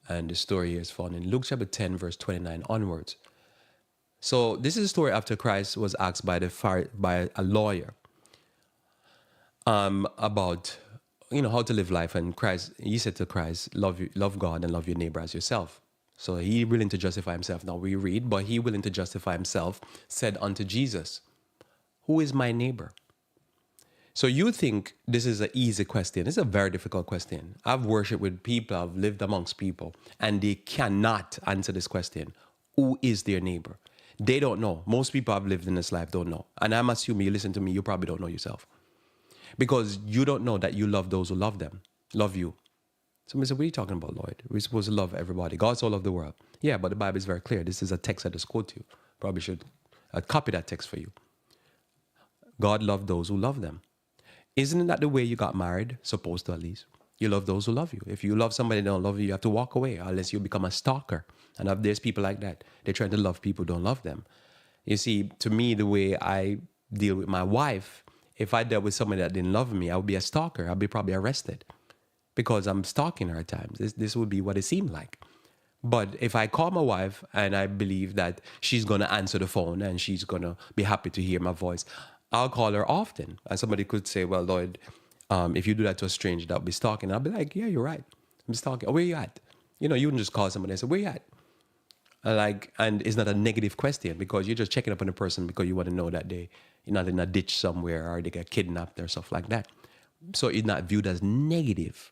And the story is found in Luke chapter 10, verse 29 onwards. So this is a story after Christ was asked by a lawyer about how to live life. And he said to Christ, love God and love your neighbor as yourself. So he willing to justify himself. Now we read, but he willing to justify himself said unto Jesus, who is my neighbor? So you think this is an easy question. It's a very difficult question. I've worshiped with people, I've lived amongst people, and they cannot answer this question. Who is their neighbor? They don't know. Most people I've lived in this life don't know. And I'm assuming you listen to me, you probably don't know yourself. Because you don't know that you love those who love them, love you. Somebody said, what are you talking about, Lloyd? We're supposed to love everybody. God so loved the world. Yeah, but the Bible is very clear. This is a text I just quote to you. Probably should copy that text for you. God loved those who love them. Isn't that the way you got married? Supposed to, at least. You love those who love you. If you love somebody that don't love you, you have to walk away unless you become a stalker. And there's people like that. They're trying to love people who don't love them. You see, to me, the way I deal with my wife, if I dealt with somebody that didn't love me, I would be a stalker. I'd be probably arrested because I'm stalking her at times. This would be what it seemed like. But if I call my wife and I believe that she's going to answer the phone and she's going to be happy to hear my voice, I'll call her often. And somebody could say, well, Lloyd, if you do that to a stranger, that would be stalking. I'll be like, yeah, you're right. I'm stalking. Oh, where you at? You wouldn't just call somebody and say, where you at? And it's not a negative question because you're just checking up on a person because you want to know that they're not in a ditch somewhere or they get kidnapped or stuff like that. So it's not viewed as negative.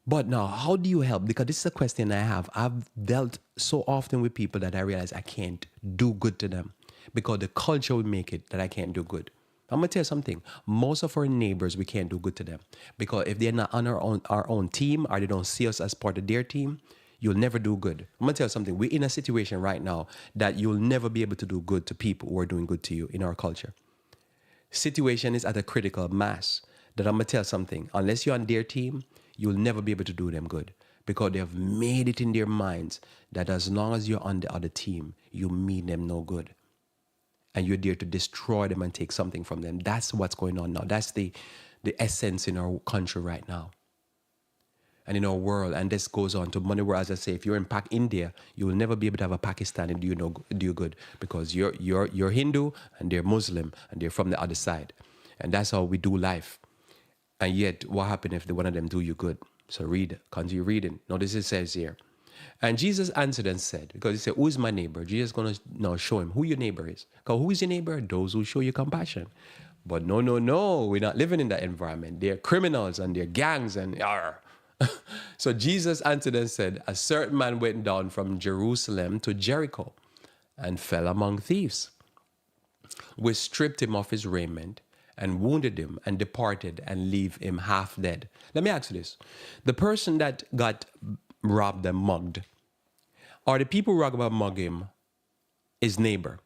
But now, how do you help? Because this is a question I have. I've dealt so often with people that I realize I can't do good to them because the culture will make it that I can't do good. I'm going to tell you something. Most of our neighbors, we can't do good to them because if they're not on our own team or they don't see us as part of their team, you'll never do good. I'm going to tell you something. We're in a situation right now that you'll never be able to do good to people who are doing good to you in our culture. Situation is at a critical mass that I'm going to tell you something. Unless you're on their team, you'll never be able to do them good because they have made it in their minds that as long as you're on the other team, you mean them no good. And you're there to destroy them and take something from them. That's what's going on now. That's the essence in our country right now. And in our world, and this goes on to money where, as I say, if you're in India, you will never be able to have a Pakistani do you good because you're Hindu and they're Muslim and they're from the other side. And that's how we do life. And yet, what happens if one of them do you good? So continue reading. Notice it says here, And Jesus answered and said, because he said, who is my neighbor? Jesus is going to now show him who your neighbor is. Because who is your neighbor? Those who show you compassion. But no, no, no, we're not living in that environment. They're criminals and they're gangs and arr. So Jesus answered and said, a certain man went down from Jerusalem to Jericho and fell among thieves, which stripped him of his raiment and wounded him and departed and leave him half dead. Let me ask you this. The person that got robbed and mugged, are the people who robbed and mugged him his neighbor?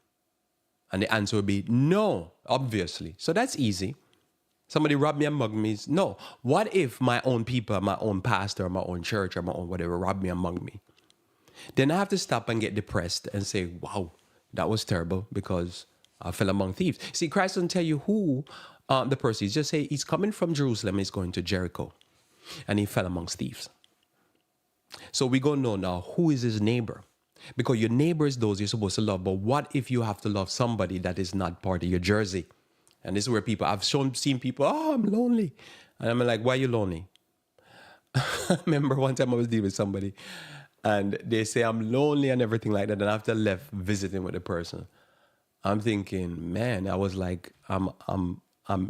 And the answer would be no, obviously. So that's easy. Somebody robbed me and mugged me. No. What if my own people, my own pastor, my own church, or my own whatever robbed me and mugged me? Then I have to stop and get depressed and say, wow, that was terrible because I fell among thieves. See, Christ doesn't tell you who the person is. Just say he's coming from Jerusalem and he's going to Jericho. And he fell amongst thieves. So we go know now who is his neighbor. Because your neighbor is those you're supposed to love. But what if you have to love somebody that is not part of your jersey? And this is where people, seen people, oh, I'm lonely. And I'm like, why are you lonely? I remember one time I was dealing with somebody and they say I'm lonely and everything like that. And after I left visiting with the person, I'm thinking, man, I was like, I'm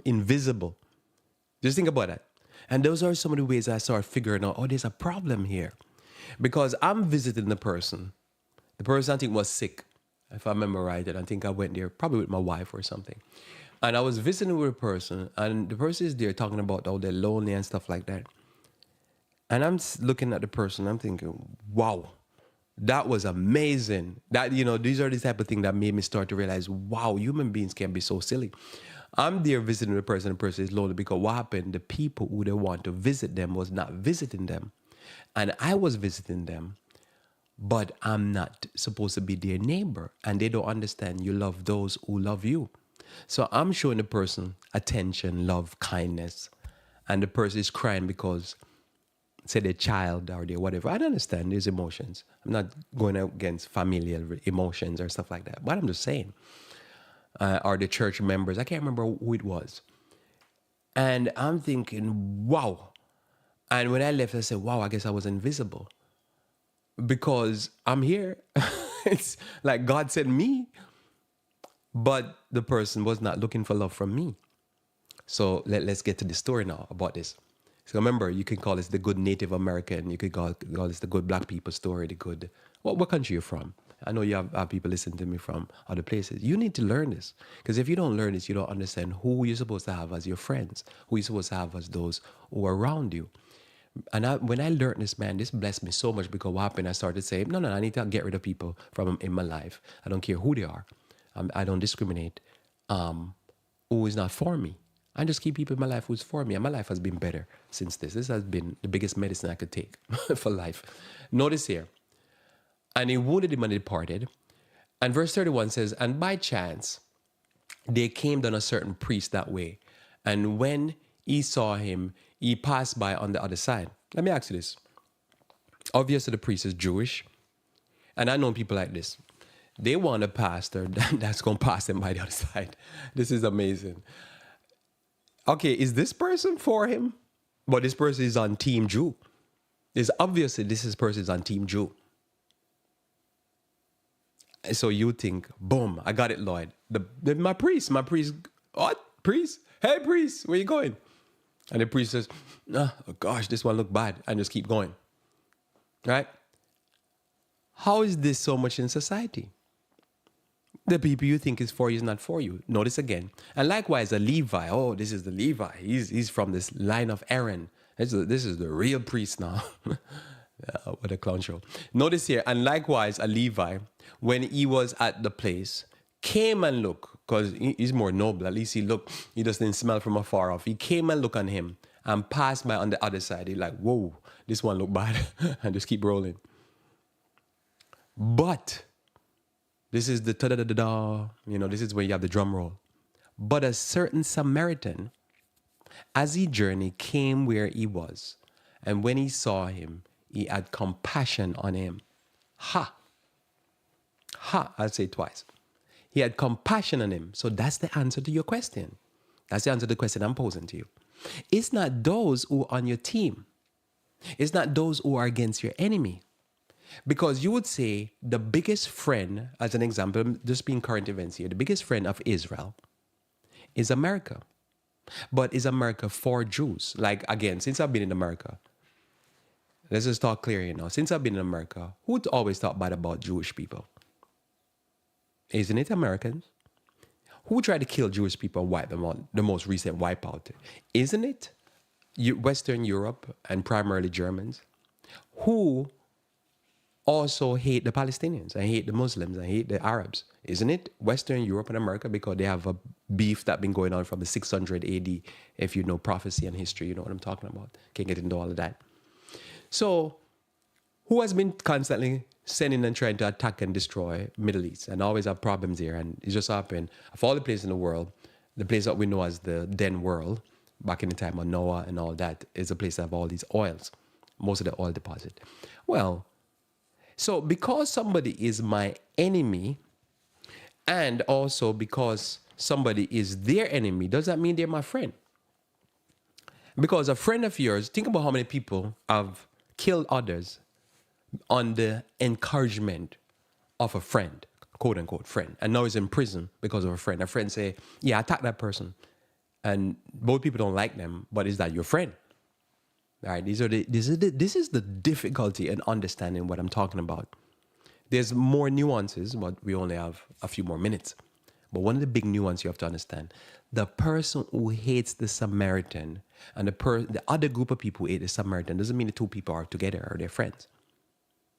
invisible. Just think about that. And those are some of the ways I started figuring out, oh, there's a problem here. Because I'm visiting the person. The person I think was sick, if I remember right. And I think I went there probably with my wife or something. And I was visiting with a person, and the person is there talking about how they're lonely and stuff like that. And I'm looking at the person, I'm thinking, wow, that was amazing. That, these are the type of things that made me start to realize, wow, human beings can be so silly. I'm there visiting the person is lonely because what happened, the people who they want to visit them was not visiting them. And I was visiting them, but I'm not supposed to be their neighbor. And they don't understand you love those who love you. So I'm showing the person attention, love, kindness. And the person is crying because, say, their child or their whatever. I don't understand these emotions. I'm not going against familial emotions or stuff like that. But I'm just saying. Or the church members. I can't remember who it was. And I'm thinking, wow. And when I left, I said, wow, I guess I was invisible. Because I'm here. It's like God sent me. But the person was not looking for love from me. So let's get to the story now about this. So remember, you can call this the good Native American. You could call this the good black people story, the good... What country you're from? I know you have people listening to me from other places. You need to learn this. Because if you don't learn this, you don't understand who you're supposed to have as your friends, who you're supposed to have as those who are around you. And when I learned this, man, this blessed me so much because what happened, I started saying, no, I need to get rid of people from in my life. I don't care who they are. I don't discriminate who is not for me. I just keep people in my life who's for me. And my life has been better since this. This has been the biggest medicine I could take for life. Notice here. And he wounded him and departed. And verse 31 says, and by chance, there came down a certain priest that way. And when he saw him, he passed by on the other side. Let me ask you this. Obviously, the priest is Jewish. And I know people like this. They want a pastor that's going to pass them by the other side. This is amazing. Okay, is this person for him? But this person is on Team Jew. Obviously, this person is on Team Jew. So you think, boom, I got it, Lloyd. My priest, what? Priest? Hey, priest, where you going? And the priest says, oh gosh, this one look bad. And just keep going. Right? How is this so much in society? The people you think is for you is not for you. Notice again. And likewise, a Levi. Oh, this is the Levi. He's from this line of Aaron. This is the real priest now. What a clown show. Notice here, and likewise, a Levi, when he was at the place, came and looked, because he's more noble. At least he looked, he doesn't smell from afar off. He came and looked on him and passed by on the other side. He's like, whoa, this one look bad. And just keep rolling. But this is the ta-da-da-da-da, this is where you have the drum roll. But a certain Samaritan, as he journeyed, came where he was. And when he saw him, he had compassion on him. Ha! I'll say it twice. He had compassion on him. So that's the answer to your question. That's the answer to the question I'm posing to you. It's not those who are on your team. It's not those who are against your enemy. Because you would say the biggest friend, as an example, just being current events here, the biggest friend of Israel is America. But is America for Jews? Like, again, since I've been in America, let's just talk clear here now. Since I've been in America, who'd always talk bad about Jewish people? Isn't it Americans? Who tried to kill Jewish people and wipe them out? The most recent wipeout. Isn't it Western Europe and primarily Germans? Who also hate the Palestinians and hate the Muslims and hate the Arabs? Isn't it Western Europe and America? Because they have a beef that's been going on from the 600 AD. If you know prophecy and history, you know what I'm talking about. Can't get into all of that. So, who has been constantly sending and trying to attack and destroy Middle East and always have problems here? And it just happened. Of all the places in the world, the place that we know as the then world, back in the time of Noah and all that, is a place that have all these oils, most of the oil deposit. Well, so because somebody is my enemy, and also because somebody is their enemy, does that mean they're my friend? Because a friend of yours, think about how many people have killed others on the encouragement of a friend, quote unquote friend, and now he's in prison because of a friend. A friend say, yeah, attack that person. And both people don't like them, but is that your friend? All right, this is the difficulty in understanding what I'm talking about. There's more nuances, but we only have a few more minutes. But one of the big nuances you have to understand, the person who hates the Samaritan and the other group of people who hate the Samaritan doesn't mean the two people are together or they're friends.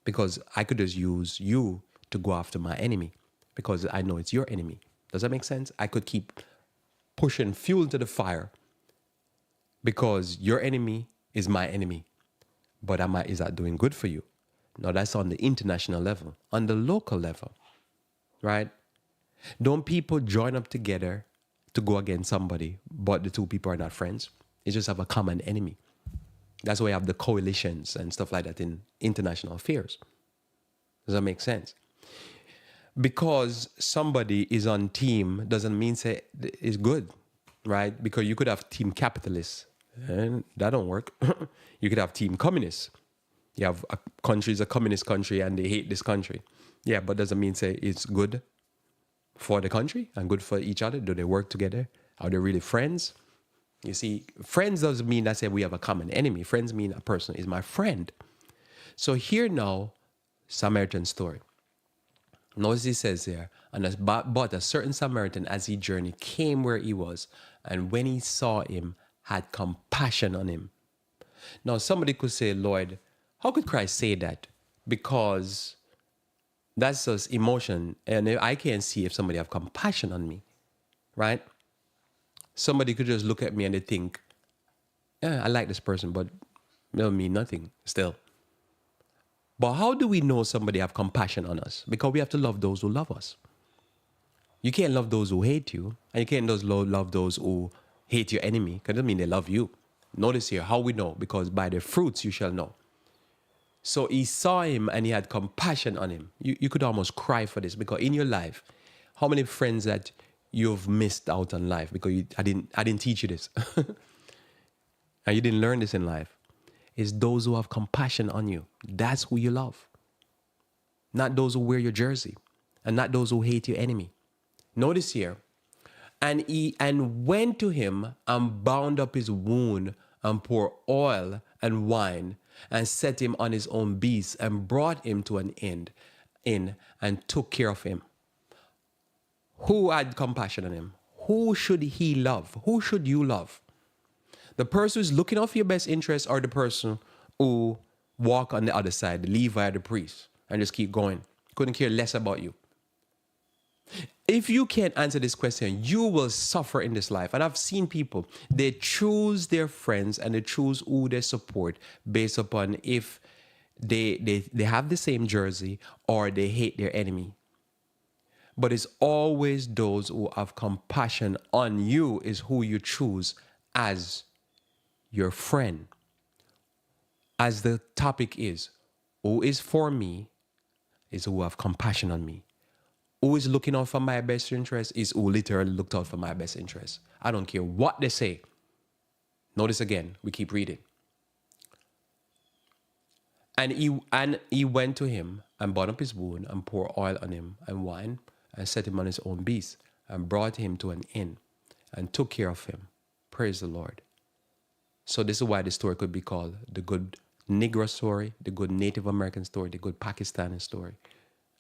Because I could just use you to go after my enemy because I know it's your enemy. Does that make sense? I could keep pushing fuel to the fire because your enemy is my enemy. But is that doing good for you? No, that's on the international level. On the local level, right? Don't people join up together to go against somebody, but the two people are not friends? They just have a common enemy. That's why you have the coalitions and stuff like that in international affairs. Does that make sense? Because somebody is on team doesn't mean say it's good, right? Because you could have team capitalists, and that don't work. You could have team communists. You have a country is a communist country and they hate this country. Yeah, but doesn't mean say it's good for the country and good for each other. Do they work together? Are they really friends? You see, friends doesn't mean that say we have a common enemy. Friends mean a person is my friend. So here now, Samaritan story. Notice he says here, but a certain Samaritan as he journeyed came where he was, and when he saw him, had compassion on him. Now somebody could say, Lloyd, how could Christ say that? Because that's just emotion, and I can't see if somebody have compassion on me, right? Somebody could just look at me and they think, yeah, I like this person, but it'll mean nothing still. But how do we know somebody have compassion on us? Because we have to love those who love us. You can't love those who hate you, and you can't just love those who hate your enemy, because it doesn't mean they love you. Notice here how we know, because by their fruits you shall know. So he saw him and he had compassion on him. You could almost cry for this, because in your life, how many friends that you've missed out on life because I didn't teach you this, and you didn't learn this in life? Is those who have compassion on you. That's who you love. Not those who wear your jersey, and not those who hate your enemy. Notice here, and he went to him and bound up his wound and poured oil and wine and set him on his own beast and brought him to an inn and took care of him. Who had compassion on him? Who should he love? Who should you love? The person who's looking out for your best interest, or the person who walk on the other side, the Levi, the priest, and just keep going? Couldn't care less about you. If you can't answer this question, you will suffer in this life. And I've seen people, they choose their friends and they choose who they support based upon if they have the same jersey or they hate their enemy. But it's always those who have compassion on you is who you choose as your friend. As the topic is, who is for me is who have compassion on me. Who is looking out for my best interest is who literally looked out for my best interest. I don't care what they say. Notice again, we keep reading. And he went to him and bound up his wound and poured oil on him and wine and set him on his own beast and brought him to an inn and took care of him. Praise the Lord. So this is why the story could be called the good Negro story, the good Native American story, the good Pakistani story.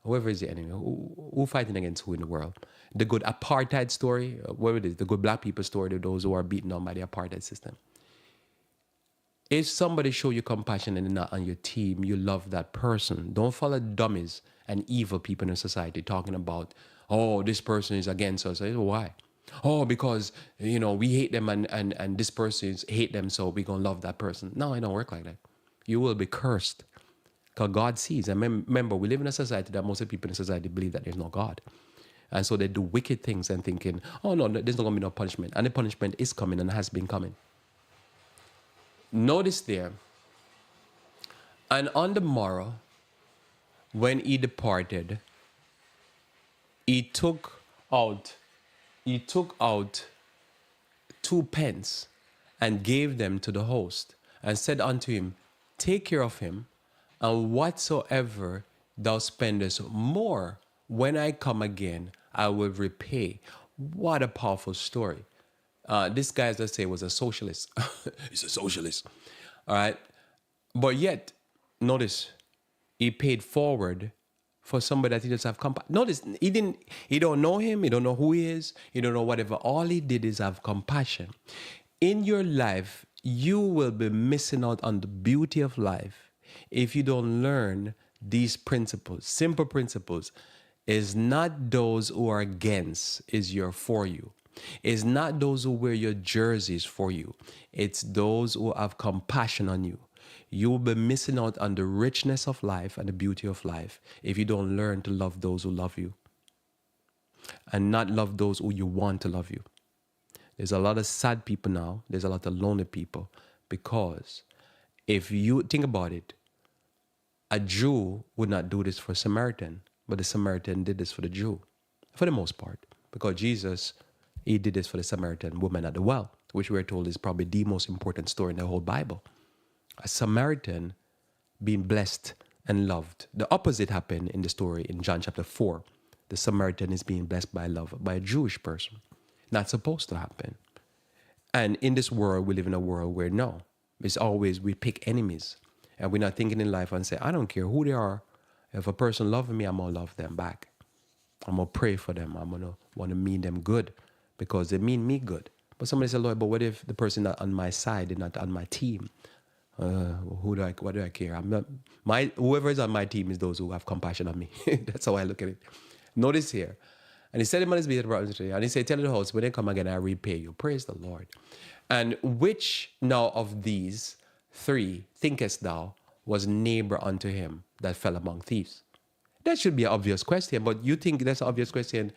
Whoever is the enemy, who fighting against who in the world? The good apartheid story, whatever it is, the good black people story, those who are beaten down by the apartheid system. If somebody show you compassion and they're not on your team, you love that person. Don't follow dummies and evil people in society talking about, oh, this person is against us. Why? Oh, because, we hate them and this person hate them, so we're going to love that person. No, it don't work like that. You will be cursed. Because God sees. And remember, we live in a society that most of the people in society believe that there's no God. And so they do wicked things and thinking, oh, no, there's not going to be no punishment. And the punishment is coming and has been coming. Notice there, and on the morrow, when he departed, he took out 2 pence and gave them to the host and said unto him, take care of him, and whatsoever thou spendest more, when I come again, I will repay. What a powerful story. This guy, as I say, was a socialist. He's a socialist. All right. But yet, notice, he paid forward for somebody that he doesn't have compassion. Notice, he don't know him. He don't know who he is. He don't know whatever. All he did is have compassion. In your life, you will be missing out on the beauty of life if you don't learn these principles. Simple principles. Is not those who are against, is your for you. It's not those who wear your jerseys for you. It's those who have compassion on you. You will be missing out on the richness of life and the beauty of life if you don't learn to love those who love you and not love those who you want to love you. There's a lot of sad people now. There's a lot of lonely people because if you think about it, a Jew would not do this for a Samaritan, but the Samaritan did this for the Jew, for the most part, because Jesus, he did this for the Samaritan woman at the well, which we're told is probably the most important story in the whole Bible. A Samaritan being blessed and loved. The opposite happened in the story in John chapter 4. The Samaritan is being blessed by love by a Jewish person. Not supposed to happen. And in this world, we live in a world where no, it's always we pick enemies. And we're not thinking in life and say, I don't care who they are. If a person loves me, I'm going to love them back. I'm going to pray for them. I'm going to want to mean them good because they mean me good. But somebody said, Lord, but what if the person not on my side, they're not on my team? What do I care? I'm not, whoever is on my team is those who have compassion on me. That's how I look at it. Notice here. And he said him on his beat, and he said, tell the host, when they come again, I repay you. Praise the Lord. And which now of these 3 thinkest thou was neighbor unto him that fell among thieves? That should be an obvious question, but you think that's an obvious question.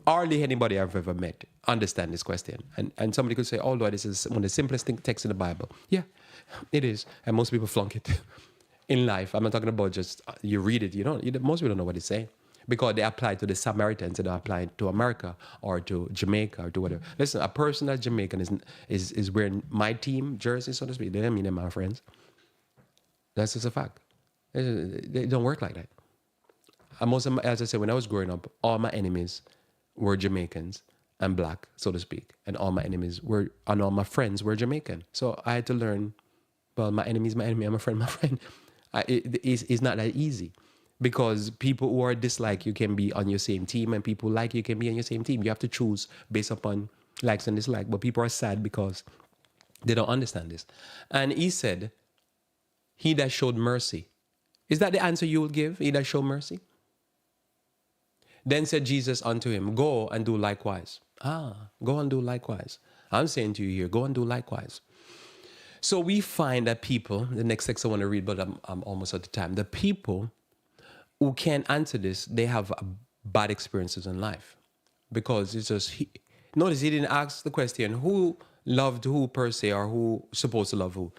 Hardly anybody I've ever met understand this question. And somebody could say, oh Lord, this is one of the simplest texts in the Bible. Yeah, it is. And most people flunk it in life. I'm not talking about just you read it, most people don't know what it's saying. Because they apply to the Samaritans, they don't apply to America or to Jamaica or to whatever. Listen, a person that's Jamaican is wearing my team jersey, so to speak. They don't mean they're my friends. That's just a fact. They don't work like that. And most of as I said, when I was growing up, all my enemies were Jamaicans and black, so to speak. And all my friends were Jamaican. So I had to learn, well, my enemy is my enemy, and my friend, my friend. It's not that easy. Because people who are dislike you can be on your same team, and people like you can be on your same team. You have to choose based upon likes and dislikes. But people are sad because they don't understand this. And he said, he that showed mercy. Is that the answer you will give? He that showed mercy? Then said Jesus unto him, go and do likewise. Go and do likewise. I'm saying to you here, go and do likewise. So we find that people, the next text I want to read, but I'm almost at the time. The people who can't answer this, they have bad experiences in life. Because it's just, notice he didn't ask the question, who loved who per se, or who supposed to love who.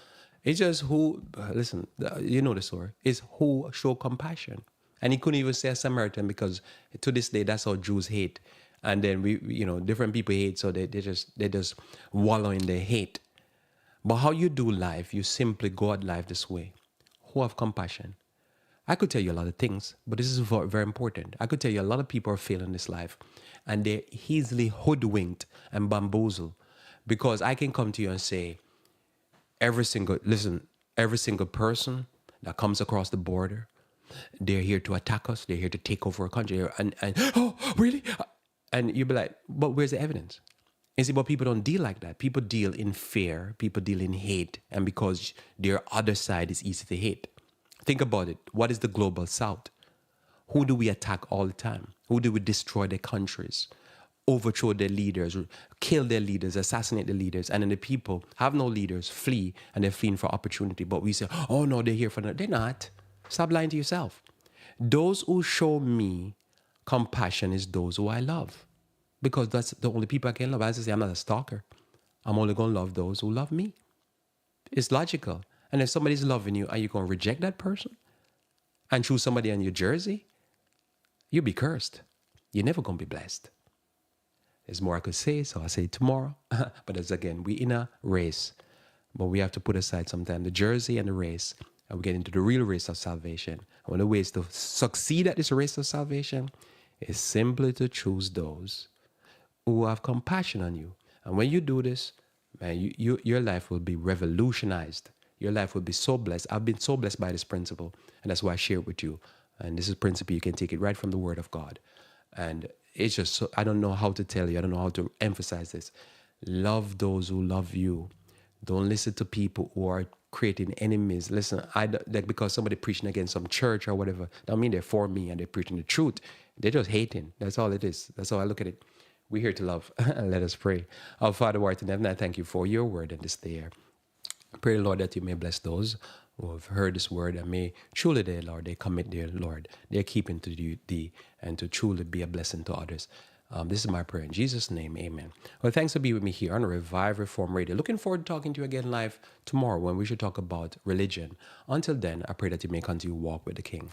It's just who, listen, you know the story, is who show compassion. And he couldn't even say a Samaritan because to this day, that's how Jews hate. And then different people hate, so they just wallow in their hate. But how you do life, you simply go at life this way. who have compassion. I could tell you a lot of things, but this is very important. I could tell you a lot of people are failing this life and they're easily hoodwinked and bamboozled because I can come to you and say, every single person that comes across the border, they're here to attack us. They're here to take over our country. And oh, really? And you'd be like, but where's the evidence? You see, but people don't deal like that. People deal in fear. People deal in hate. And because their other side is easy to hate. Think about it. What is the global south? Who do we attack all the time? Who do we destroy their countries, overthrow their leaders, kill their leaders, assassinate the leaders, and then the people have no leaders, flee, and they're fleeing for opportunity. But we say, oh no, they're here for that. They're not. Stop lying to yourself. Those who show me compassion is those who I love. Because that's the only people I can love. As I say, I'm not a stalker. I'm only going to love those who love me. It's logical. And if somebody's loving you, are you going to reject that person and choose somebody in your jersey? You'll be cursed. You're never going to be blessed. There's more I could say, so I'll say it tomorrow. But as again, we're in a race. But we have to put aside sometimes the jersey and the race, and we get into the real race of salvation. And one of the ways to succeed at this race of salvation is simply to choose those who have compassion on you. And when you do this, man, your life will be revolutionized. Your life will be so blessed. I've been so blessed by this principle, and that's why I share it with you. And this is a principle, you can take it right from the Word of God. And it's just, so, I don't know how to tell you, I don't know how to emphasize this. Love those who love you. Don't listen to people who are creating enemies. Listen, like because somebody preaching against some church or whatever, don't mean they're for me and they're preaching the truth. They're just hating. That's all it is. That's how I look at it. We're here to love. Let us pray. Our Father who art in heaven, I thank you for your word and this day. I pray, Lord, that you may bless those who have heard this word and may truly, dear Lord, they commit, dear Lord, they're keeping to thee and to truly be a blessing to others. This is my prayer in Jesus' name, amen. Well, thanks for being with me here on Revive Reform Radio. Looking forward to talking to you again live tomorrow when we should talk about religion. Until then, I pray that you may continue to walk with the King.